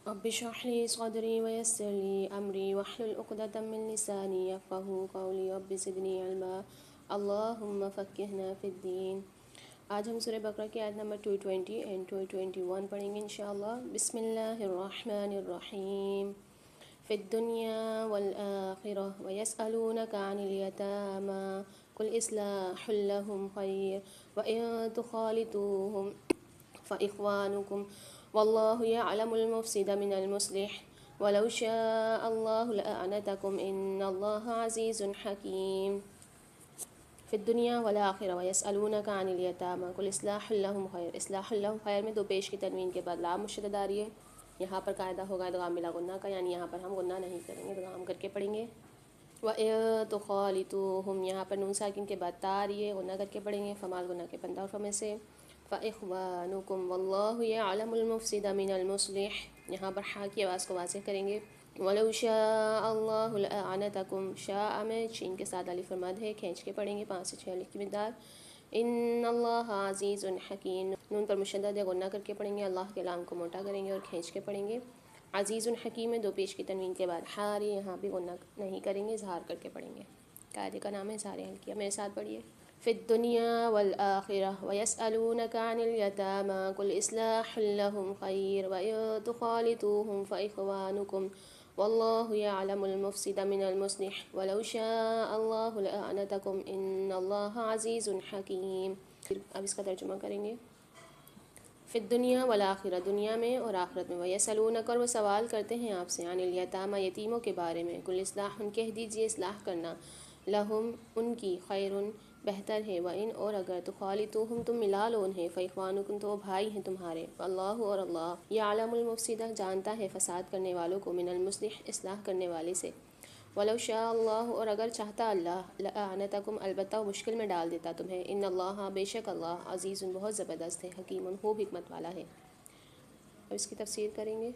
رب اشرح لي صدري ويسر لي أمري واحلل عقدة من لساني يفقهوا قولي رب زدني علما اللهم فقهنا في الدين۔ آج ہم سورہ بقرہ کی آیت نمبر 220 اینڈ 221 پڑھیں گے انشاءاللہ۔ بسم اللہ الرحمن الرحیم۔ فی الدنیا والآخرہ ویسألونک عن الیتامی قل اصلاح لهم خیر وإن تخالطوهم فإخوانكم والله يعلم المفسد من المصلح ولو شاء الله لأعنتكم إن الله عزيز حكيم۔ فی الدنیا والآخرہ ویسألونک عن الیتامی قل اصلاح لهم خیر۔ اصلاح لهم خیر میں دو پیش کی تنوین کے بعد لام مشدد آ رہی ہے۔ یہاں پر قاعدہ ہوگا ادغام بلا غنہ کا، یعنی یہاں پر ہم غنہ نہیں کریں گے، ادغام کر کے پڑھیں گے۔ وَإِن تُخَالِطُوهُمْ یہاں پر نون ساکن کے بعد تا آ رہی ہے، غنہ کر کے پڑھیں گے، فمال غنہ کے بندہ اور فمے سے۔ فَإِخْوَانُكُمْ وَاللَّهُ يَعْلَمُ الْمُفْسِدَ مِنَ الْمُصْلِحِ یہاں پر حا کی آواز کو واضح کریں گے۔ وَلَوْ شَاءَ اللَّهُ لَأَعْنَتَكُمْ شاء میں شین کے ساتھ الف مد ہے، کھینچ کے پڑھیں گے 5 سے 6 الف کی مقدار۔ ان اللہ عزیز حکیم نون پر مشدد ہے، غنہ کر کے پڑھیں گے، اللہ کے لام کو موٹا کریں گے اور کھینچ کے پڑھیں گے۔ عزیز حکیم میں دو پیش کی تنوین کے بعد حاری، یہاں بھی غنہ نہیں کریں گے، اظہار کر کے پڑھیں گے۔ قاعدے کا نام ہے اظہار حلقیہ، میرے ساتھ پڑھیے۔ فی الدنیا والآخرہ ویسألونک عن الیتامی قل اصلاح لهم خیر وإن تخالطوهم فإخوانکم واللہ یعلم المفسد من المصلح ولو شاء اللہ لأعنتکم ان اللہ عزیز حکیم۔ اب اس کا ترجمہ کریں گے۔ فی الدنیا والآخرہ دنیا میں اور آخرت میں، ویسألونک اور وہ سوال کرتے ہیں آپ سے، عن الیتامی یتیموں کے بارے میں، قل اصلاح کہہ دیجیے اصلاح کرنا، لہم ان کی، خیرن بہتر ہے، وَإِنْ اور اگر تخالطوہم تم ملا لو انہیں، فإخوانکم تو وہ بھائی ہیں تمہارے، اللہ اور اللہ یعلم المفسد جانتا ہے فساد کرنے والوں کو، من المصلح اصلاح کرنے والے سے، ولو شاء اللہ اور اگر چاہتا اللہ، لأعنتکم البتہ وہ مشکل میں ڈال دیتا تمہیں، ان اللہ بے شک اللہ عزیز بہت زبردست ہے، حکیم خوب حکمت والا ہے۔ اب اس کی تفسیر کریں گے۔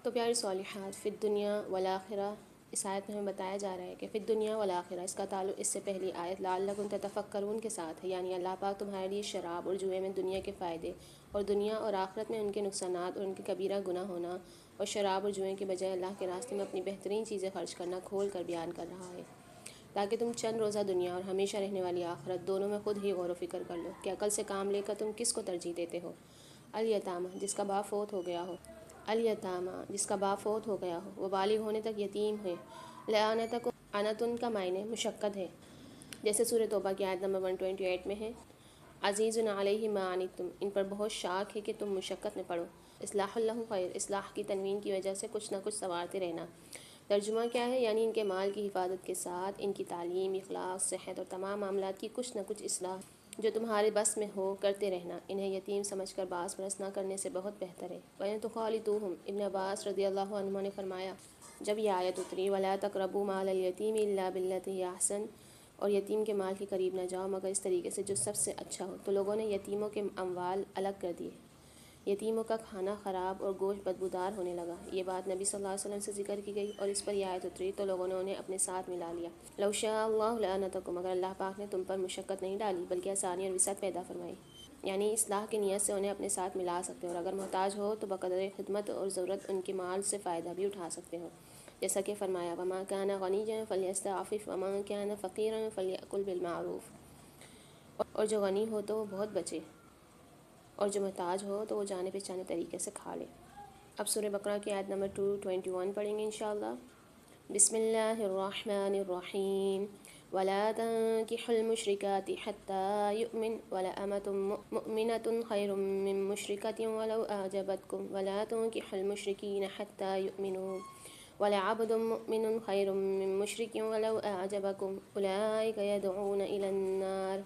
تو پیارے صالحات، فی الدنیا والآخرہ اس آیت میں ہمیں بتایا جا رہا ہے کہ فی الدنیا والآخرہ اس کا تعلق اس سے پہلی آیت لعلکم تتفکرون کے ساتھ ہے، یعنی اللہ پاک تمہارے لیے شراب اور جوئے میں دنیا کے فائدے اور دنیا اور آخرت میں ان کے نقصانات اور ان کے کبیرہ گناہ ہونا، اور شراب اور جوئے کے بجائے اللہ کے راستے میں اپنی بہترین چیزیں خرچ کرنا کھول کر بیان کر رہا ہے، تاکہ تم چند روزہ دنیا اور ہمیشہ رہنے والی آخرت دونوں میں خود ہی غور و فکر کر لو کہ عقل سے کام لے کر تم کس کو ترجیح دیتے ہو۔ الیتامہ جس کا باپ فوت ہو گیا ہو، الیتامہ جس کا باپ فوت ہو گیا ہو، وہ بالغ ہونے تک یتیم ہے، لعنتکم عنتن کا معنی مشقت ہے، جیسے سورہ توبہ کی آیت نمبر 128 میں ہے، عزیز علیہ ما عنتم ان پر بہت شاک ہے کہ تم مشقت میں پڑو۔ اصلاح لهم خیر اصلاح کی تنوین کی وجہ سے کچھ نہ کچھ سنوارتے رہنا۔ ترجمہ کیا ہے؟ یعنی ان کے مال کی حفاظت کے ساتھ ان کی تعلیم، اخلاق، صحت اور تمام معاملات کی کچھ نہ کچھ اصلاح جو تمہارے بس میں ہو کرتے رہنا، انہیں یتیم سمجھ کر باس برس نہ کرنے سے بہت بہتر ہے۔ وَإِن تُخَالِطُوهُمْ ابن عباس رضی اللہ عنہ نے فرمایا جب یہ آیت اتری وَلَا تَقْرَبُوا مَالَ الْيَتِيمِ إِلَّا بِالَّتِي هِيَ أَحْسَنُ اور یتیم کے مال کے قریب نہ جاؤ مگر اس طریقے سے جو سب سے اچھا ہو، تو لوگوں نے یتیموں کے اموال الگ کر دیے، یتیموں کا کھانا خراب اور گوشت بدبودار ہونے لگا۔ یہ بات نبی صلی اللہ علیہ وسلم سے ذکر کی گئی اور اس پر یہ آیت اتری تو لوگوں نے انہیں اپنے ساتھ ملا لیا۔ لو شاء اللہ لعنتکم اگر اللہ پاک نے تم پر مشقت نہیں ڈالی بلکہ آسانی اور وسعت پیدا فرمائی، یعنی اصلاح کی نیت سے انہیں اپنے ساتھ ملا سکتے ہو، اور اگر محتاج ہو تو بقدر خدمت اور ضرورت ان کے مال سے فائدہ بھی اٹھا سکتے ہو، جیسا کہ فرمایا وَمَا كَانَ غَنِيًّا فَلْيَسْتَعْفِفْ وَمَا كَانَ فَقِيرًا فَلْيَأْكُلْ بِالْمَعْرُوفِ اور جو غنی ہو تو وہ بہت بچے اور جو محتاج ہو تو وہ جانے پہچانے طریقے سے کھا لے۔ اب سورہ بقرہ کی آیت نمبر 221 پڑھیں گے انشاءاللہ۔ بسم اللہ الرحمن الرحیم وَلَا تَنكِحُوا الْمُشْرِكَاتِ حَتَّى يُؤْمِنْ وَلَأَمَةٌ مُؤْمِنَةٌ خَيْرٌ مِّن مُّشْرِكَةٍ وَلَوْ أَعْجَبَتْكُمْ وَلَا تُنكِحُوا الْمُشْرِكِينَ حَتَّى يُؤْمِنُوا وَلَعَبْدٌ مُّؤْمِنٌ خَيْرٌ مِّن مُّشْرِكٍ وَلَوْ أَعْجَبَكُمْ أُولَٰئِكَ يَدْعُونَ إِلَى النَّارِ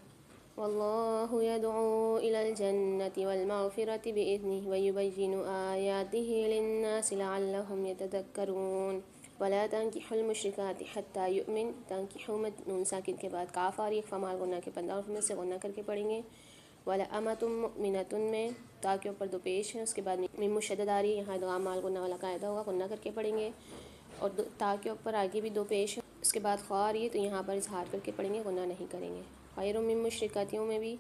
وَاللَّهُ يَدْعُو إِلَى الْجَنَّةِ وَالْمَغْفِرَةِ بِإِذْنِهِ وَيُبَيِّنُ آيَاتِهِ لِلنَّاسِ لَعَلَّهُمْ يَتَذَكَّرُونَ وَلَا تَنكِحُوا الْمُشْرِكَاتِ حَتَّى يُؤْمِنْ تنکحوا میں نون ساکن کے بعد کاف آ رہی ہے، فمال غنہ کے بندہ اور میں سے غنہ کر کے پڑھیں گے۔ وَلَأَمَةٌ مُؤْمِنَةٌ میں تا کے اوپر دو پیش ہیں، اس کے بعد میم مشدد آ رہی ہے، یہاں ادغام مال غنہ والا قاعدہ ہوگا، غنہ کر کے پڑھیں گے، اور تا کے اوپر آگے بھی دو پیش ہیں، اس کے بعد خواہ آ رہی ہے تو یہاں پر اظہار کر کے پڑھیں گے، غنہ نہیں کریں گے۔ خیر من مشرکاتیوں میں بھی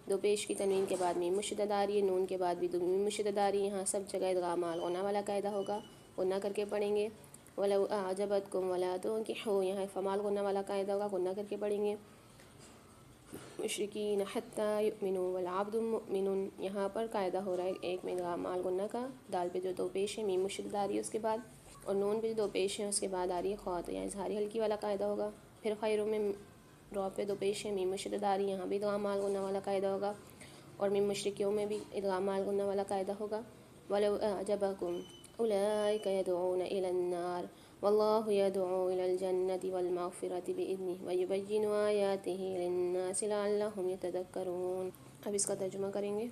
دو پیش کی تنوین کے بعد میم مشدد آ رہی ہے، نون کے بعد بھی دو میم مشدد آ رہی ہے، یہاں سب جگہ ادغام غنہ والا قاعدہ ہوگا، غنہ کر کے پڑھیں گے۔ وَلَوْ أَعْجَبَتْكُمْ وَلَا تُنكِحُوا، یہاں فمال غنہ والا قاعدہ ہوگا، غنہ کر کے پڑھیں گے۔ مشرکین حتی یؤمنوا والعبد مؤمن، یہاں پر قاعدہ ہو رہا ہے ایک میں ادغام مال غنہ کا، دال پہ جو دو پیش ہے میم مشدد آ رہی ہے اس کے بعد، اور نون پہ جو دو پیش ہیں اس کے بعد آ رہی ہے خوا، تو یہاں اظہاری ہلکی والا قاعدہ ہوگا۔ پھر خیروں میں رو پہ دو پیش ہیں میم مشدد آ رہی ہے، یہاں بھی ادغام مال غنہ والا قاعدہ ہوگا، اور میم مشرکیوں میں بھی ادغام مال غنہ والا قاعدہ ہوگا۔ وَلَوْ أَعْجَبَكُمْ أُولَٰئِكَ يَدْعُونَ إِلَى النَّارِ وَاللَّهُ يَدْعُو إِلَى الْجَنَّةِ وَالْمَغْفِرَةِ بِإِذْنِهِ وَيُبَيِّنُ آيَاتِهِ لِلنَّاسِ لَعَلَّهُمْ يَتَذَكَّرُونَ۔ اب اس کا ترجمہ کریں گے۔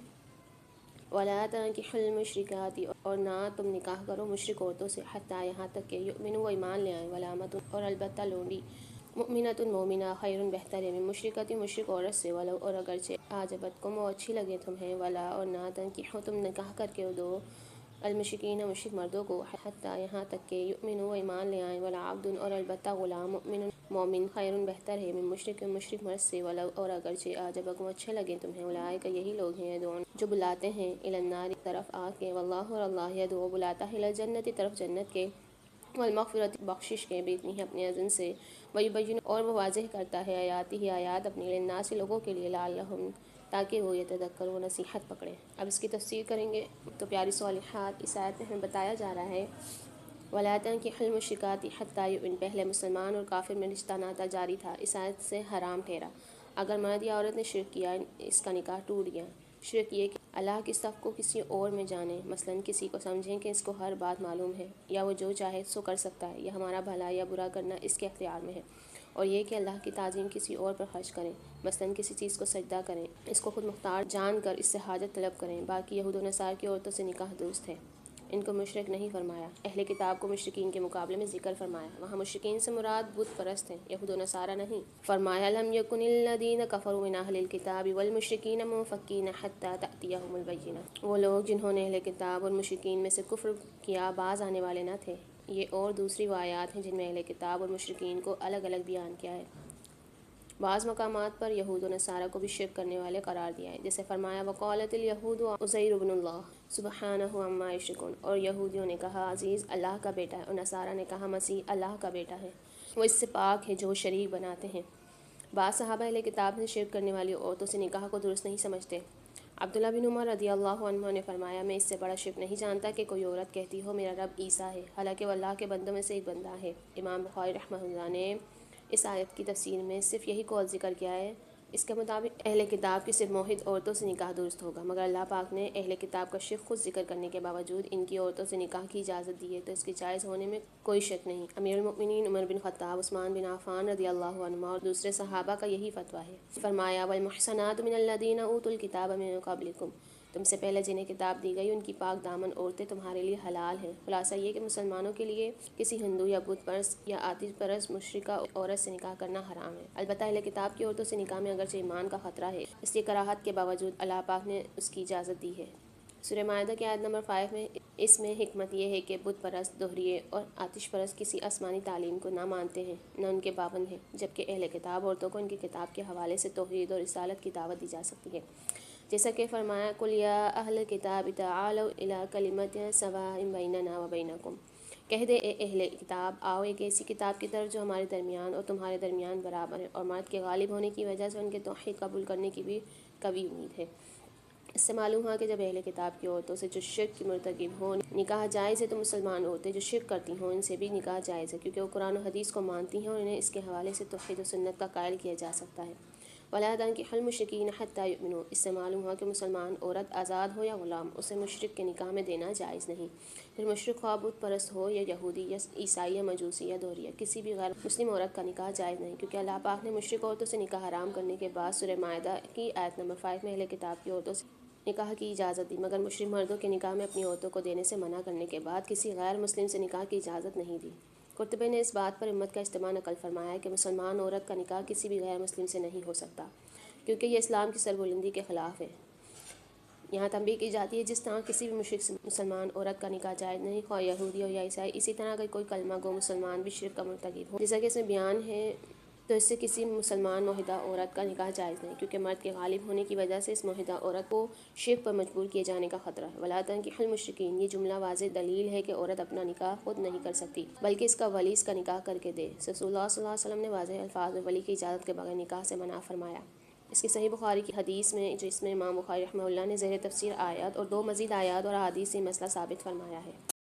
وَلَا تَنكِحُوا الْمُشْرِكَاتِ، اور نہ تم نکاح کرو مشرک عورتوں سے، حتیٰ یہاں تک کہ یؤمنوا وہ ایمان لے آئیں، وَلَامَةٌ اور البتہ لونڈی، مؤمنۃ مومنہ، خیر بہتر ہے، من مشرکۃ مشرک عورت سے، ولو اور اگرچہ اعجبتکم وہ اچھی لگے تمہیں، ولا اور نہ تنکحوا تم نکاح کر کے دو المشرکین مشرک مردوں کو، حتیٰ یہاں تک کہ یؤمنوا وہ ایمان لے آئیں، وَلَعَبْدٌ اور البتہ غلام، مؤمن مومن، خیر بہتر ہے، من مشرک مشرک مرد سے، ولو اور اگرچہ اعجبکم اچھے لگے تمہیں، اولئک یہی لوگ ہیں یدعون جو بلاتے ہیں الی النار طرف آگ کے، واللہ اور اللہ یدعو بلاتا ہے الی الجنت طرف جنت کے، والمغفرت بخشش کے، باذنہ اپنے اذن سے، ویبین اور وہ واضح کرتا ہے آیاتہ آیات اپنی، للناس لوگوں کے لیے، لعلہم تاکہ وہ یتذکرون نصیحت پکڑیں۔ اب اس کی تفسیر کریں گے تو پیاری صالحات، اس آیت میں ہمیں بتایا جا رہا ہے وَلَا تَنكِحُوا الْمُشْرِكَاتِ حَتَّىٰ يُؤْمِنْ، پہلے مسلمان اور کافر میں رشتہ ناتا جاری تھا، اس آیت سے حرام ٹھہرا۔ اگر مرد یا عورت نے شرک کیا اس کا نکاح ٹوٹ گیا۔ شرک یہ کہ اللہ کی صف کو کسی اور میں جانیں، مثلا کسی کو سمجھیں کہ اس کو ہر بات معلوم ہے، یا وہ جو چاہے سو کر سکتا ہے، یا ہمارا بھلا یا برا کرنا اس کے اختیار میں ہے، اور یہ کہ اللہ کی تعظیم کسی اور پر خرچ کریں، مثلا کسی چیز کو سجدہ کریں، اس کو خود مختار جان کر اس سے حاجت طلب کریں۔ باقی یہود و نصارہ کی عورتوں سے نکاح درست ہے، ان کو مشرک نہیں فرمایا۔ اہل کتاب کو مشرکین کے مقابلے میں ذکر فرمایا، وہاں مشرکین سے مراد بت پرست ہیں، یہود و نصارہ نہیں۔ فرمایا لم یکن الذین کفروا من اہل الکتاب والمشرکین منفکین حتی تأتیہم البینہ، وہ لوگ جنہوں نے اہل کتاب اور مشرکین میں سے کفر کیا باز آنے والے نہ تھے۔ یہ اور دوسری آیات ہیں جن میں اہل کتاب اور مشرکین کو الگ الگ بیان کیا ہے۔ بعض مقامات پر یہود و نصارہ کو بھی شرک کرنے والے قرار دیا ہے، جیسے فرمایا وقالت الیہود عزیر ابن اللہ سبحانہ عما یشرکون، اور یہودیوں نے کہا عزیز اللہ کا بیٹا ہے، اور نصارہ نے کہا مسیح اللہ کا بیٹا ہے، وہ اس سے پاک ہے جو شریک بناتے ہیں۔ بعض صحابہ اہل کتاب سے شرک کرنے والی عورتوں سے نکاح کو درست نہیں سمجھتے۔ عبداللہ بن عمر رضی اللہ عنہ نے فرمایا میں اس سے بڑا شرک نہیں جانتا کہ کوئی عورت کہتی ہو میرا رب عیسیٰ ہے، حالانکہ وہ اللہ کے بندوں میں سے ایک بندہ ہے۔ امام بخاری رحمہ اللہ نے اس آیت کی تفسیر میں صرف یہی قول ذکر کیا ہے، اس کے مطابق اہل کتاب کی صرف موحد عورتوں سے نکاح درست ہوگا، مگر اللہ پاک نے اہل کتاب کا شرک خود ذکر کرنے کے باوجود ان کی عورتوں سے نکاح کی اجازت دی ہے، تو اس کے جائز ہونے میں کوئی شک نہیں۔ امیر المؤمنین عمر بن خطاب، عثمان بن عفان رضی اللہ عنہما اور دوسرے صحابہ کا یہی فتویٰ ہے۔ فرمایا والمحصنات من الذین اوتوا الکتاب من قبلکم، تم سے پہلے جنہیں کتاب دی گئی ان کی پاک دامن عورتیں تمہارے لیے حلال ہیں۔ خلاصہ یہ کہ مسلمانوں کے لیے کسی ہندو یا بت پرست یا آتش پرست مشرکہ عورت سے نکاح کرنا حرام ہے۔ البتہ اہل کتاب کی عورتوں سے نکاح میں اگرچہ ایمان کا خطرہ ہے، اس لیے کراہت کے باوجود اللہ پاک نے اس کی اجازت دی ہے۔ سورہ مائدہ کی آیت نمبر 5 میں اس میں حکمت یہ ہے کہ بت پرست، دوہریے اور آتش پرست کسی آسمانی تعلیم کو نہ مانتے ہیں، نہ ان کے پابند ہیں، جبکہ اہل کتاب عورتوں کو ان کی کتاب کے حوالے سے توحید اور رسالت کی دعوت دی جا سکتی ہے، جیسا کہ فرمایا قُلْ يَا أَهْلَ الْكِتَابِ تَعَالَوْا إِلَىٰ كَلِمَةٍ سَوَاءٍ بَيْنَنَا وَبَيْنَكُمْ، کہہ دے اے اہل کتاب آؤ ایک ایسی کتاب کی طرف جو ہمارے درمیان اور تمہارے درمیان برابر ہے، اور مرد کے غالب ہونے کی وجہ سے ان کے توحید قبول کرنے کی بھی قوی امید ہے۔ اس سے معلوم ہوا کہ جب اہل کتاب کی عورتوں سے جو شرک کی مرتکب ہوں نکاح جائز ہے، تو مسلمان عورتیں جو شرک کرتی ہوں ان سے بھی نکاح جائز ہے، کیونکہ وہ قرآن و حدیث کو مانتی ہیں اور انہیں اس کے حوالے سے توحید و سنت کا قائل کیا جا سکتا ہے۔ وَلَا تَنكِحُوا الْمُشْرِكِينَ حَتَّىٰ يُؤْمِنُوا، اس سے معلوم ہوا کہ مسلمان عورت آزاد ہو یا غلام، اسے مشرک کے نکاح میں دینا جائز نہیں، پھر مشرک خواہ بت پرست ہو یا یہودی یا عیسائی یا مجوسی یا دوہریہ، کسی بھی غیر مسلم عورت کا نکاح جائز نہیں، کیونکہ اللہ پاک نے مشرک عورتوں سے نکاح حرام کرنے کے بعد سورہ مائدہ کی آیت نمبر 5 میں اہل کتاب کی عورتوں سے نکاح کی اجازت دی، مگر مشرک مردوں کے نکاح میں اپنی عورتوں کو دینے سے منع کرنے کے بعد کسی غیر مسلم سے نکاح کی اجازت نہیں دی۔ قرطبی نے اس بات پر امت کا اجتماع نقل فرمایا کہ مسلمان عورت کا نکاح کسی بھی غیر مسلم سے نہیں ہو سکتا، کیونکہ یہ اسلام کی سربلندی کے خلاف ہے۔ یہاں تنبیہ کی جاتی ہے جس طرح کسی بھی مشرک سے مسلمان عورت کا نکاح جائز نہیں، خواہ یہودی ہو یا عیسائی، اسی طرح اگر کوئی کلمہ گو مسلمان بھی شرک کا مرتکب ہو، جیسا کہ اس میں بیان ہے، تو اس سے کسی مسلمان معاہدہ عورت کا نکاح جائز نہیں، کیونکہ مرد کے غالب ہونے کی وجہ سے اس معاہدہ عورت کو شرک پر مجبور کیے جانے کا خطرہ ہے۔ وَلَا تَنكِحُوا الْمُشْرِكِينَ، یہ جملہ واضح دلیل ہے کہ عورت اپنا نکاح خود نہیں کر سکتی بلکہ اس کا ولی اس کا نکاح کر کے دے۔ رسول اللہ صلی اللہ علیہ وسلم نے واضح الفاظ میں ولی کی اجازت کے بغیر نکاح سے منع فرمایا۔ اس کی صحیح بخاری کی حدیث میں، جس میں امام بخاری رحمہ اللہ نے زیر تفسیر آیات اور 2 مزید آیات اور احادیث سے مسئلہ ثابت فرمایا ہے۔